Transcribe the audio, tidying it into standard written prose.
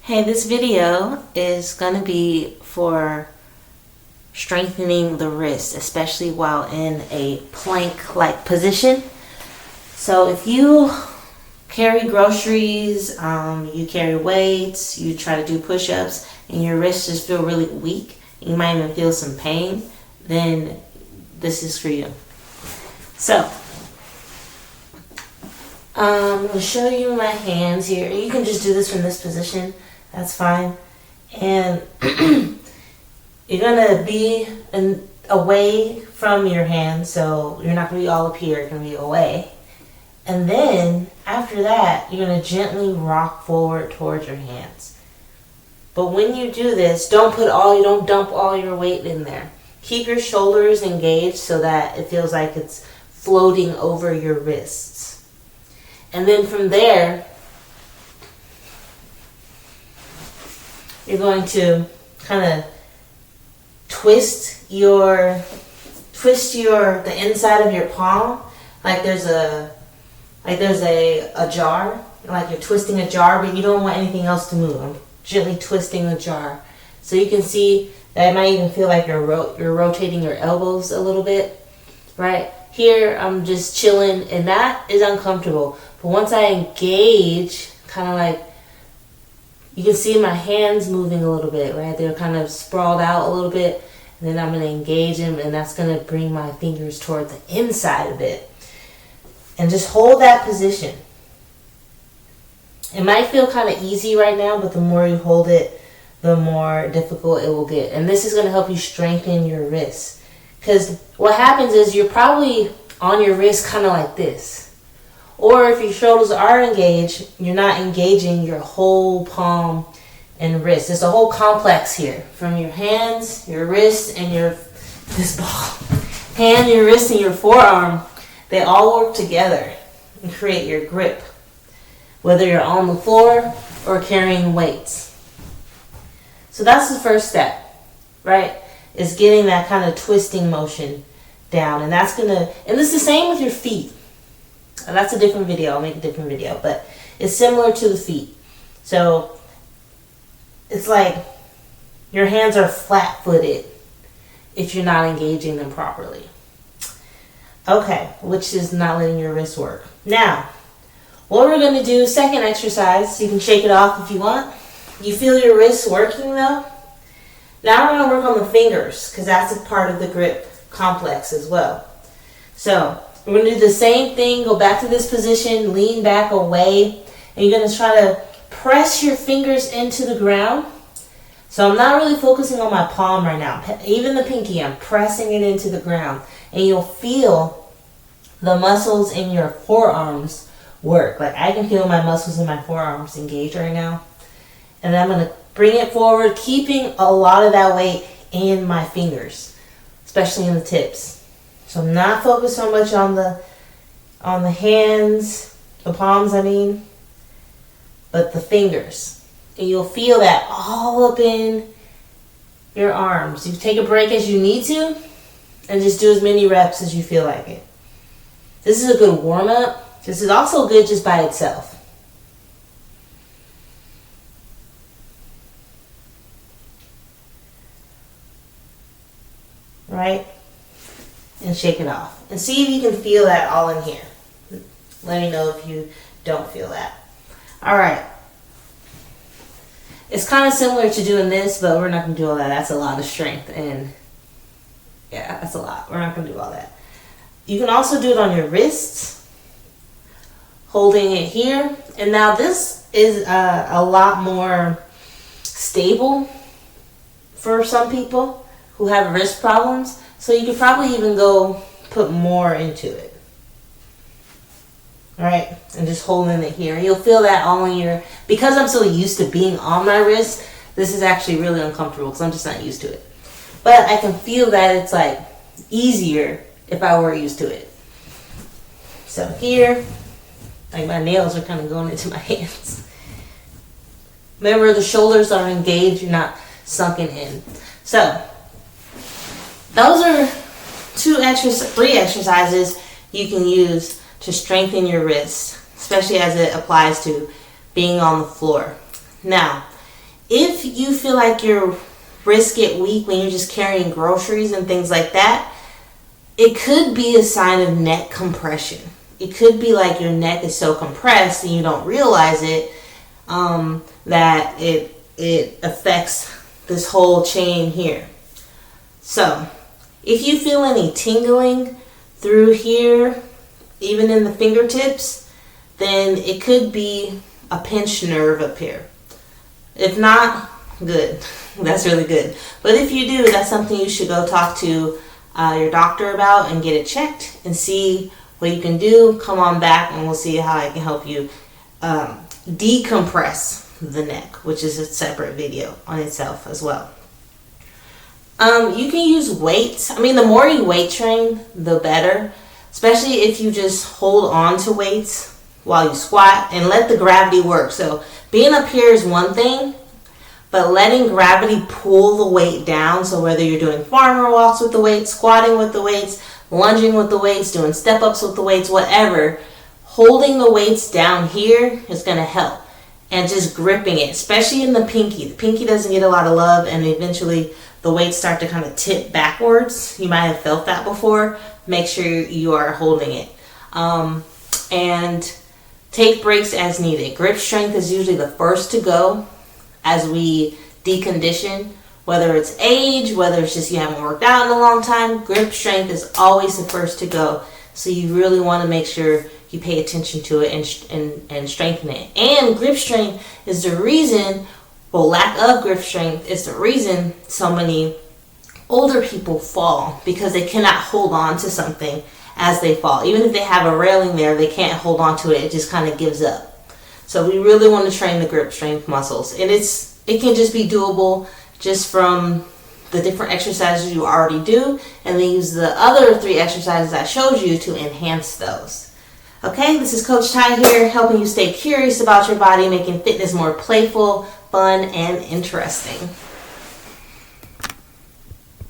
Hey, this video is going to be for strengthening the wrist, especially while in a plank-like position. So if you carry groceries, you carry weights, you try to do push-ups, and your wrists just feel really weak, you might even feel some pain, then this is for you. So, I'm going to show you my hands here. You can just do this from this position. That's fine. And you're going to be away from your hands, so you're not going to be all up here. You're going to be away. And then, after that, you're going to gently rock forward towards your hands. But when you do this, don't dump all your weight in there. Keep your shoulders engaged so that it feels like it's floating over your wrists. And then from there, you're going to kind of twist the inside of your palm like there's a jar, like you're twisting a jar, but you don't want anything else to move. I'm gently twisting the jar, so you can see that it might even feel like you're rotating your elbows a little bit. Right here, I'm just chilling, and that is uncomfortable. But once I engage, kind of like, you can see my hands moving a little bit, right? They're kind of sprawled out a little bit. And then I'm going to engage them, and that's going to bring my fingers toward the inside a bit. And just hold that position. It might feel kind of easy right now, but the more you hold it, the more difficult it will get. And this is going to help you strengthen your wrists. Because what happens is you're probably on your wrist kind of like this. Or if your shoulders are engaged, you're not engaging your whole palm and wrist. It's a whole complex here. From your hands, your wrist, and this ball. Hand, your wrist, and your forearm. They all work together and create your grip. Whether you're on the floor or carrying weights. So that's the first step, right? Is getting that kind of twisting motion down. And this is the same with your feet. And that's a different video. I'll make a different video. But it's similar to the feet. So it's like your hands are flat-footed if you're not engaging them properly. Okay, which is not letting your wrist work. Now, what we're going to do, second exercise, you can shake it off if you want. You feel your wrists working though? Now we're going to work on the fingers because that's a part of the grip complex as well. So we're going to do the same thing, go back to this position, lean back away, and you're going to try to press your fingers into the ground. So I'm not really focusing on my palm right now. Even the pinky, I'm pressing it into the ground. And you'll feel the muscles in your forearms work. Like I can feel my muscles in my forearms engaged right now. And I'm going to bring it forward, keeping a lot of that weight in my fingers, especially in the tips. So I'm not focused so much on the hands, the palms I mean, but the fingers. And you'll feel that all up in your arms. You take a break as you need to, and just do as many reps as you feel like it. This is a good warm-up. This is also good just by itself. Right? And shake it off. And see if you can feel that all in here. Let me know if you don't feel that. Alright. It's kind of similar to doing this, but we're not going to do all that. That's a lot of strength. And yeah, that's a lot. We're not going to do all that. You can also do it on your wrists. Holding it here. And now this is a lot more stable for some people who have wrist problems. So you could probably even go put more into it. Alright, and just holding it here. You'll feel that all in your, because I'm so used to being on my wrist, this is actually really uncomfortable because I'm just not used to it. But I can feel that it's like easier if I were used to it. So here, like my nails are kind of going into my hands. Remember, the shoulders are engaged, you're not sunken in. So, those are three exercises you can use to strengthen your wrists, especially as it applies to being on the floor. Now, If you feel like your wrists get weak when you're just carrying groceries and things like that, it could be a sign of neck compression. It could be like your neck is so compressed and you don't realize it, that it affects this whole chain here. So if you feel any tingling through here, even in the fingertips, then it could be a pinched nerve up here. If not, good. That's really good. But if you do, that's something you should go talk to your doctor about and get it checked and see what you can do. Come on back and we'll see how I can help you decompress the neck, which is a separate video on itself as well. You can use weights. I mean, the more you weight train, the better, especially if you just hold on to weights while you squat and let the gravity work. So being up here is one thing, but letting gravity pull the weight down. So whether you're doing farmer walks with the weights, squatting with the weights, lunging with the weights, doing step-ups with the weights, whatever, holding the weights down here is going to help. And just gripping it, especially in the pinky. The pinky doesn't get a lot of love, and eventually the weights start to kind of tip backwards. You might have felt that before. Make sure you are holding it. And take breaks as needed. Grip strength is usually the first to go as we decondition. Whether it's age, whether it's just you haven't worked out in a long time, grip strength is always the first to go. So you really want to make sure you pay attention to it and strengthen it. And grip strength is the reason, well, lack of grip strength is the reason so many older people fall, because they cannot hold on to something as they fall. Even if they have a railing there, they can't hold on to it. It just kind of gives up. So we really want to train the grip strength muscles. And it can just be doable just from the different exercises you already do, and then use the other 3 exercises I showed you to enhance those. Okay, this is Coach Ty here, helping you stay curious about your body, making fitness more playful, fun, and interesting.